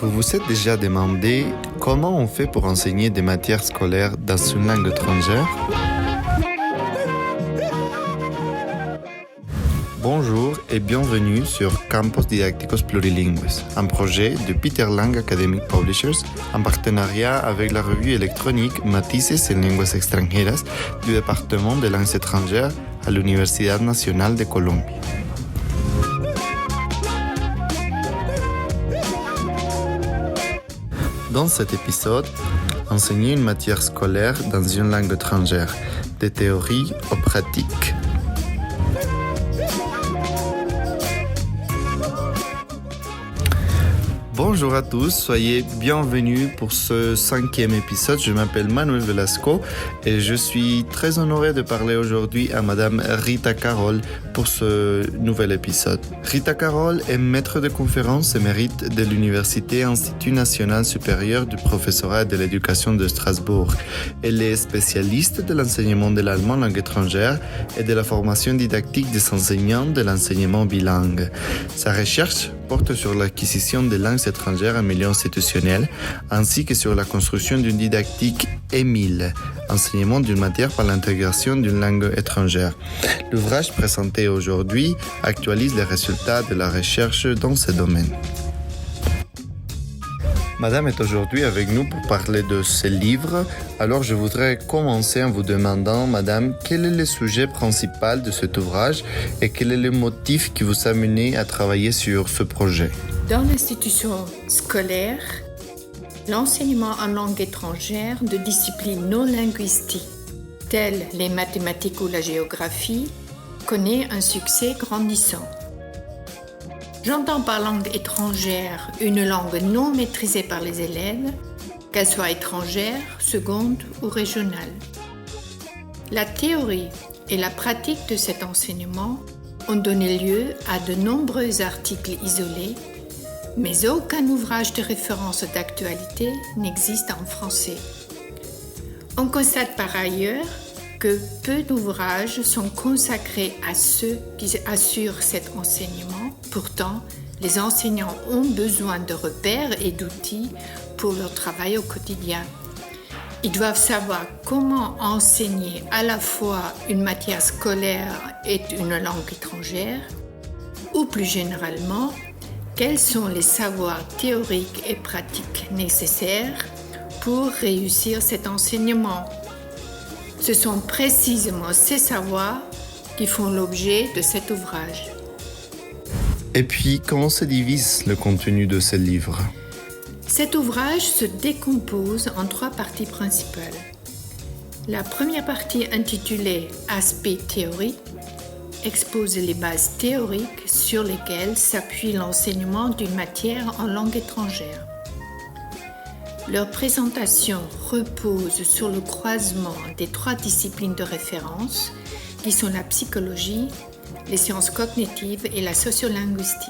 Vous vous êtes déjà demandé comment on fait pour enseigner des matières scolaires dans une langue étrangère? Bonjour et bienvenue sur Campus Didacticos Plurilingues, un projet de Peter Lang Academic Publishers en partenariat avec la revue électronique Matices en Lenguas Extranjeras du département des langues étrangères à l'Universidad Nacional de Colombie. Dans cet épisode, enseigner une matière scolaire dans une langue étrangère, de théorie aux pratiques. Bonjour à tous, soyez bienvenus pour ce 5e épisode. Je m'appelle Manuel Velasco et je suis très honoré de parler aujourd'hui à Madame Rita Carol pour ce nouvel épisode. Rita Carol est maître de conférences émérite de l'Université Institut National Supérieur du Professorat et de l'Éducation de Strasbourg. Elle est spécialiste de l'enseignement de l'allemand langue étrangère et de la formation didactique des enseignants de l'enseignement bilingue. Sa recherche porte sur l'acquisition des langues étrangères en milieu institutionnel, ainsi que sur la construction d'une didactique EMIL, enseignement d'une matière par l'intégration d'une langue étrangère. L'ouvrage présenté aujourd'hui actualise les résultats de la recherche dans ce domaine. Madame est aujourd'hui avec nous pour parler de ce livre. Alors je voudrais commencer en vous demandant, Madame, quel est le sujet principal de cet ouvrage et quel est le motif qui vous a mené à travailler sur ce projet? Dans l'institution scolaire, l'enseignement en langue étrangère de disciplines non linguistiques, telles les mathématiques ou la géographie, connaît un succès grandissant. J'entends par langue étrangère une langue non maîtrisée par les élèves, qu'elle soit étrangère, seconde ou régionale. La théorie et la pratique de cet enseignement ont donné lieu à de nombreux articles isolés, mais aucun ouvrage de référence d'actualité n'existe en français. On constate par ailleurs que peu d'ouvrages sont consacrés à ceux qui assurent cet enseignement. Pourtant, les enseignants ont besoin de repères et d'outils pour leur travail au quotidien. Ils doivent savoir comment enseigner à la fois une matière scolaire et une langue étrangère, ou plus généralement, quels sont les savoirs théoriques et pratiques nécessaires pour réussir cet enseignement. Ce sont précisément ces savoirs qui font l'objet de cet ouvrage. Et puis, comment se divise le contenu de ce livre? Cet ouvrage se décompose en 3 parties principales. La première partie, intitulée « Aspect théorique », expose les bases théoriques sur lesquelles s'appuie l'enseignement d'une matière en langue étrangère. Leur présentation repose sur le croisement des 3 disciplines de référence qui sont la psychologie, les sciences cognitives et la sociolinguistique.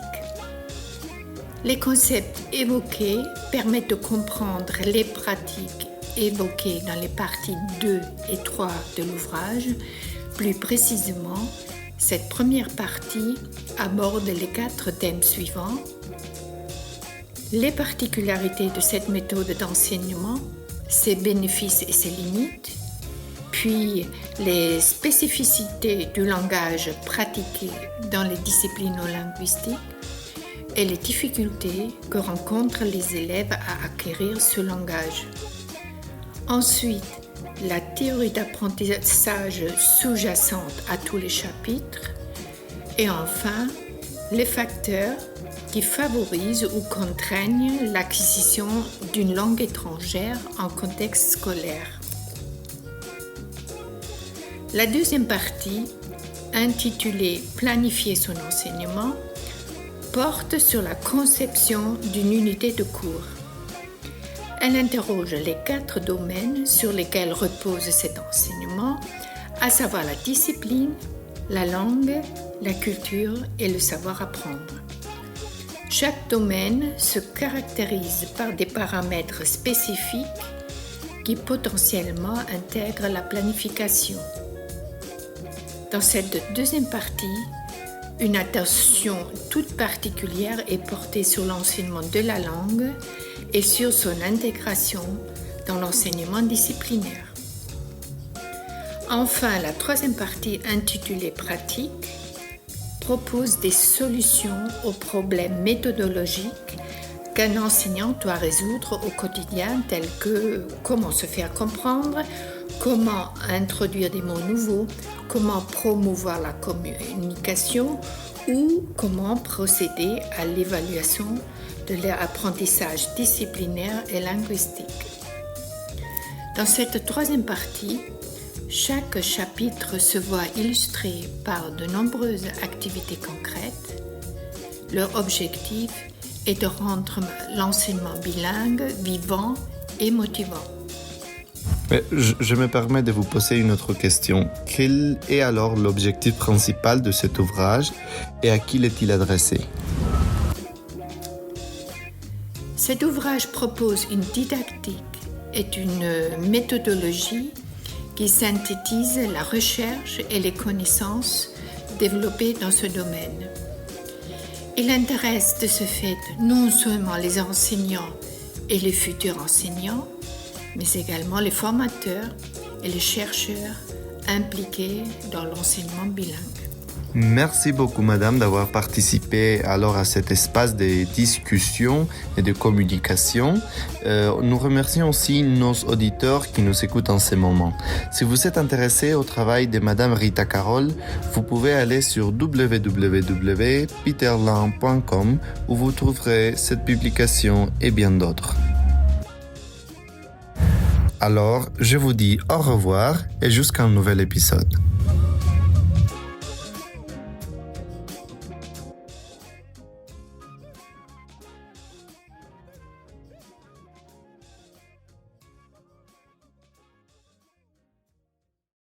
Les concepts évoqués permettent de comprendre les pratiques évoquées dans les parties 2 et 3 de l'ouvrage. Plus précisément, cette première partie aborde les 4 thèmes suivants: les particularités de cette méthode d'enseignement, ses bénéfices et ses limites, puis les spécificités du langage pratiqué dans les disciplines non linguistiques et les difficultés que rencontrent les élèves à acquérir ce langage. Ensuite, la théorie d'apprentissage sous-jacente à tous les chapitres et enfin, les facteurs qui favorisent ou contraignent l'acquisition d'une langue étrangère en contexte scolaire. La deuxième partie, intitulée « Planifier son enseignement », porte sur la conception d'une unité de cours. Elle interroge les 4 domaines sur lesquels repose cet enseignement, à savoir la discipline, la langue, la culture et le savoir apprendre. Chaque domaine se caractérise par des paramètres spécifiques qui potentiellement intègrent la planification. Dans cette deuxième partie, Une attention toute particulière est portée sur l'enseignement de la langue et sur son intégration dans l'enseignement disciplinaire. Enfin, la troisième partie intitulée Pratique propose des solutions aux problèmes méthodologiques qu'un enseignant doit résoudre au quotidien, tels que comment se faire comprendre, comment introduire des mots nouveaux, comment promouvoir la communication ou comment procéder à l'évaluation de l'apprentissage disciplinaire et linguistique. Dans cette troisième partie, chaque chapitre se voit illustré par de nombreuses activités concrètes. Leur objectif est de rendre l'enseignement bilingue vivant et motivant. Je me permets de vous poser une autre question. Quel est alors l'objectif principal de cet ouvrage et à qui est-il adressé? Cet ouvrage propose une didactique et une méthodologie qui synthétise la recherche et les connaissances développées dans ce domaine. Il intéresse de ce fait non seulement les enseignants et les futurs enseignants, mais également les formateurs et les chercheurs impliqués dans l'enseignement bilingue. Merci beaucoup, madame, d'avoir participé alors à cet espace de discussion et de communication. Nous remercions aussi nos auditeurs qui nous écoutent en ce moment. Si vous êtes intéressé au travail de madame Rita Carol, vous pouvez aller sur www.peterland.com où vous trouverez cette publication et bien d'autres. Alors, je vous dis au revoir et jusqu'à un nouvel épisode.